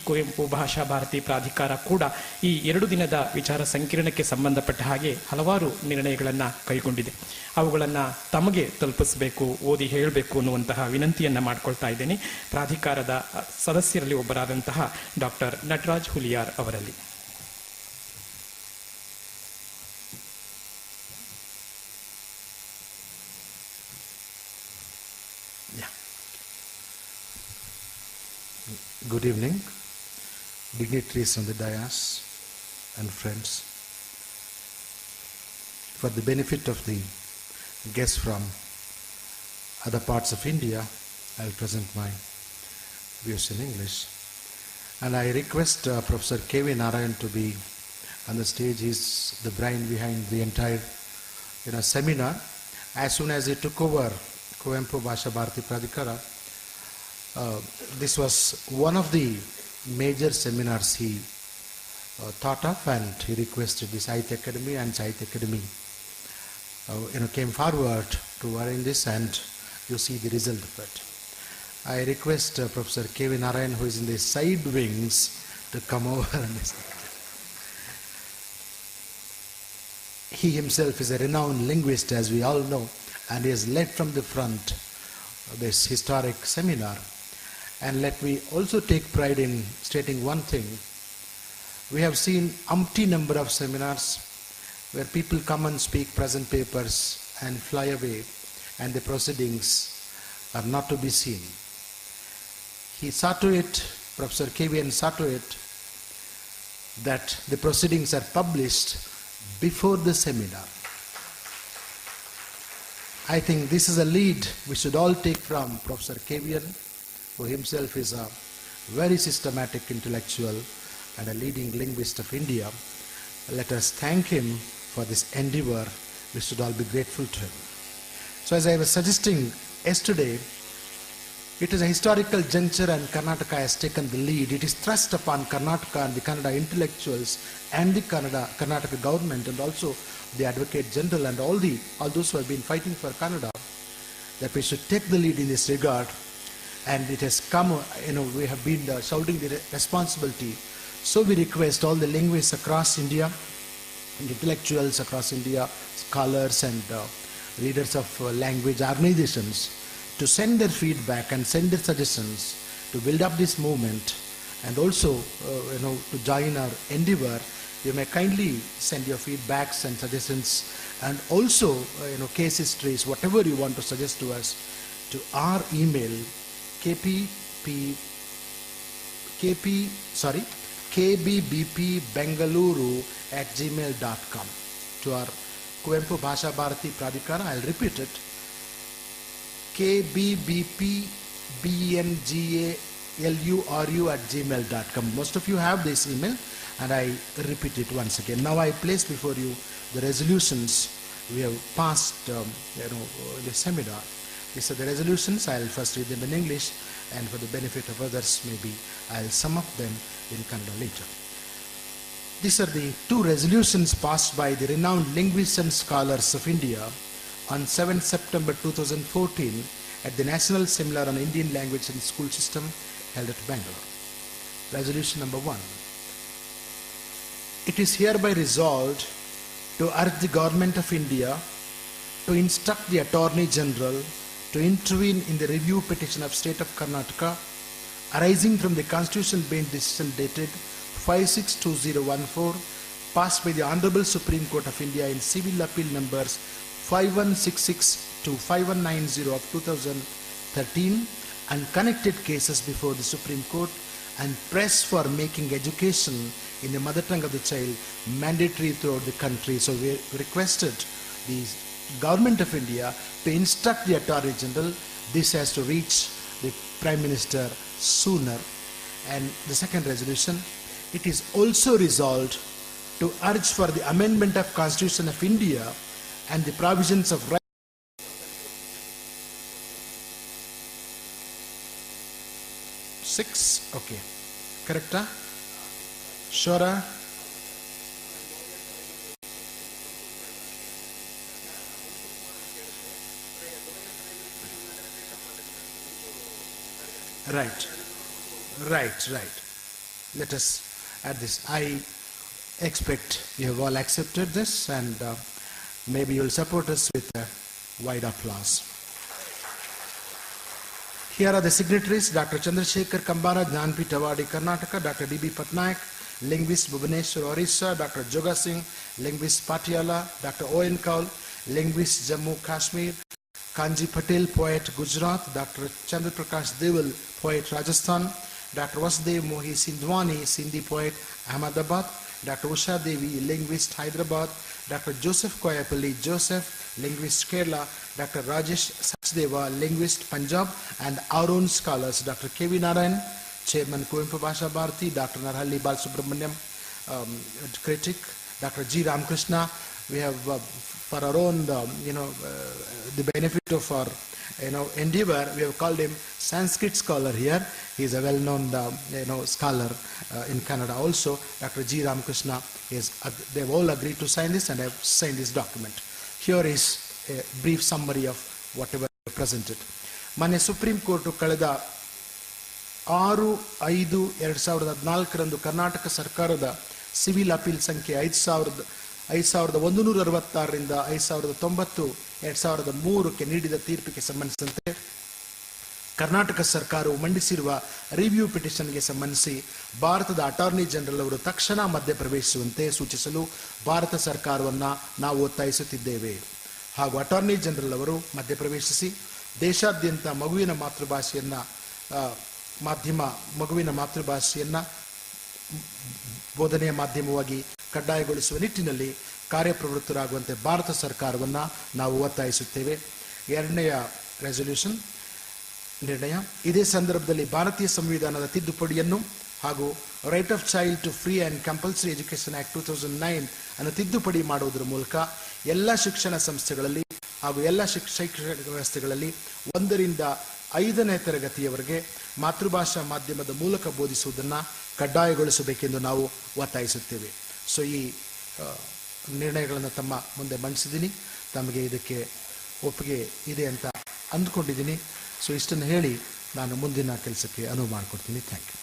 ಕುವೆಂಪು ಭಾಷಾ ಭಾರತಿ ಪ್ರಾಧಿಕಾರ ಕೂಡ ಈ 2 ದಿನದ ವಿಚಾರ ಸಂಕಿರಣಕ್ಕೆ ಸಂಬಂಧಪಟ್ಟ ಹಾಗೆ ಹಲವಾರು ನಿರ್ಣಯಗಳನ್ನು ಕೈಗೊಂಡಿದೆ. ಅವುಗಳನ್ನು ತಮಗೆ ತಲುಪಿಸಬೇಕು, ಓದಿ ಹೇಳಬೇಕು ಅನ್ನುವಂತಹ ವಿನಂತಿಯನ್ನು ಮಾಡಿಕೊಳ್ತಾ ಇದ್ದೇನೆ ಪ್ರಾಧಿಕಾರದ ಸದಸ್ಯರಲ್ಲಿ ಒಬ್ಬರಾದಂತಹ ಡಾಕ್ಟರ್ ನಟರಾಜ್ ಹುಲಿಯಾರ್ ಅವರಲ್ಲಿ. Good evening, dignitaries on the dais and friends. For the benefit of the guests from other parts of India, I will present my views in English. And I request Professor K.V. Narayan to be on the stage. He is the brain behind the entire seminar. As soon as he took over Kuvempu Bhasha Bharati Pradhikara, this was one of the major seminars he thought of, and he requested the Sahitya Academy, and Sahitya Academy came forward to arrange this, and you see the result of it. I request Professor K.V. Narayan, who is in the side wings, to come over and he himself is a renowned linguist, as we all know, and he has led from the front this historic seminar. And let me also take pride in stating one thing. We have seen umpty number of seminars where people come and speak, present papers and fly away, and the proceedings are not to be seen. He saw to it, Professor KVN saw to it, that the proceedings are published before the seminar. I think this is a lead we should all take from Professor KVN, who himself is a very systematic intellectual and a leading linguist of India. Let us thank him for this endeavor. We should all be grateful to him. So as I was suggesting yesterday, it is a historical juncture and Karnataka has taken the lead. It is thrust upon Karnataka and the Kannada intellectuals and the Karnataka government and also the Advocate General and all those who have been fighting for Kannada, that we should take the lead in this regard. And it has come, we have been shouting the responsibility. So we request all the linguists across India, and intellectuals across India, scholars and leaders of language organizations to send their feedback and send their suggestions to build up this movement, and also to join our endeavor. You may kindly send your feedbacks and suggestions, and also case histories, whatever you want to suggest to us, to our email kbbpbengaluru@gmail.com, to our Kuvempu Bhasha Bharati Pradhikara. I'll repeat it, kbbpbengaluru@gmail.com. Most of you have this email, and I repeat it once again. Now I place before you the resolutions we have passed the seminar. These are the resolutions. I'll first read them in English, and for the benefit of others, maybe I'll sum up them in Kannada later. These are the 2 resolutions passed by the renowned linguists and scholars of India on 7th September 2014 at the National Seminar on Indian Language and School System held at Bangalore. Resolution number 1. It is hereby resolved to urge the Government of India to instruct the Attorney General to intervene in the review petition of State of Karnataka arising from the Constitutional Bench decision dated 5/6/2014 passed by the Honorable Supreme Court of India in Civil Appeal numbers 5166 to 5190 of 2013 and connected cases before the Supreme Court, and press for making education in the mother tongue of the child mandatory throughout the country. So we requested the Government of India to instruct the Attorney General. This has to reach the Prime Minister sooner. And the second resolution, it is also resolved to urge for the amendment of Constitution of India and the provisions of right. 6, okay, correct? Sure? Right. let us add this. I expect you have all accepted this, and maybe you will support us with a wide applause. Here are the signatories: Dr. Chandrasekhar Kambara, Jnanpith Award, Karnataka; Dr. D.B. Patnaik, linguist, Bhubaneswar, Orissa; Dr. Joga Singh, linguist, Patiala; Dr. O.N. Kaul, linguist, Jammu Kashmir; Kanji Patel, poet, Gujarat; Dr. Chandra Prakash Deval, poet, Rajasthan; Dr. Vasudev Mohi Sindhwani, Sindhi poet, Ahmedabad; Dr. Usha Devi, linguist, Hyderabad; Dr. Joseph Koyapalli Joseph, linguist, Kerala; Dr. Rajesh Sachdeva, linguist, Punjab; and our own scholars, Dr. K.V. Narayan, Chairman, Kuvempu Bhasha Bharati; Dr. Narhalli Balasubramaniam, critic; Dr. G. Ramakrishna. We have, for our own, the benefit of our, endeavor, we have called him Sanskrit scholar here. He is a well-known, scholar in Canada also. Dr. G. Ramakrishna they have all agreed to sign this, and I have signed this document. Here is a brief summary of whatever presented. ಮೊನ್ನೆ supreme court ಕಳೆದ 6/5/2014 ಕರ್ನಾಟಕ ಸರ್ಕಾರದ civil appeal ಸಂಖ್ಯೆ 5166ರಿಂದ 5090/2003 ನೀಡಿದ ತೀರ್ಪಿಗೆ ಸಂಬಂಧಿಸಿದಂತೆ ಕರ್ನಾಟಕ ಸರ್ಕಾರವು ಮಂಡಿಸಿರುವ review ಪಿಟಿಷನ್ಗೆ ಸಂಬಂಧಿಸಿ ಭಾರತದ ಅಟಾರ್ನಿ ಜನರಲ್ ಅವರು ತಕ್ಷಣ ಮಧ್ಯಪ್ರವೇಶಿಸುವಂತೆ ಸೂಚಿಸಲು ಭಾರತ ಸರ್ಕಾರವನ್ನು ನಾವು ಒತ್ತಾಯಿಸುತ್ತಿದ್ದೇವೆ. ಹಾಗೂ ಅಟಾರ್ನಿ ಜನರಲ್ ಅವರು ಮಧ್ಯಪ್ರವೇಶಿಸಿ ದೇಶಾದ್ಯಂತ ಮಗುವಿನ ಮಾತೃಭಾಷೆಯನ್ನು ಬೋಧನೆಯ ಮಾಧ್ಯಮವಾಗಿ ಕಡ್ಡಾಯಗೊಳಿಸುವ ನಿಟ್ಟಿನಲ್ಲಿ ಕಾರ್ಯಪ್ರವೃತ್ತರಾಗುವಂತೆ ಭಾರತ ಸರ್ಕಾರವನ್ನು ನಾವು ಒತ್ತಾಯಿಸುತ್ತೇವೆ. ಎರಡನೆಯ ರೆಸಲ್ಯೂಷನ್ ನಿರ್ಣಯ: ಇದೇ ಸಂದರ್ಭದಲ್ಲಿ ಭಾರತೀಯ ಸಂವಿಧಾನದ ತಿದ್ದುಪಡಿಯನ್ನು ಹಾಗೂ right of child to free and compulsory education act 2009 ಅನ್ನು ತಿದ್ದುಪಡಿ ಮಾಡುವುದರ ಮೂಲಕ ಎಲ್ಲ ಶಿಕ್ಷಣ ಸಂಸ್ಥೆಗಳಲ್ಲಿ ಹಾಗೂ ಎಲ್ಲ ಶೈಕ್ಷಣಿಕ ವ್ಯವಸ್ಥೆಗಳಲ್ಲಿ 1ರಿಂದ 5ನೇ ತರಗತಿಯವರೆಗೆ ಮಾತೃಭಾಷಾ ಮಾಧ್ಯಮದ ಮೂಲಕ ಬೋಧಿಸುವುದನ್ನು ಕಡ್ಡಾಯಗೊಳಿಸಬೇಕೆಂದು ನಾವು ಒತ್ತಾಯಿಸುತ್ತೇವೆ. ಸೊ ಈ ನಿರ್ಣಯಗಳನ್ನು ತಮ್ಮ ಮುಂದೆ ಮಂಡಿಸಿದ್ದೀನಿ. ತಮಗೆ ಇದಕ್ಕೆ ಒಪ್ಪಿಗೆ ಇದೆ ಅಂತ ಅಂದ್ಕೊಂಡಿದ್ದೀನಿ. ಸೊ ಇಷ್ಟನ್ನು ಹೇಳಿ ನಾನು ಮುಂದಿನ ಕೆಲಸಕ್ಕೆ ಅನುವು ಮಾಡಿಕೊಡ್ತೀನಿ. Thank you.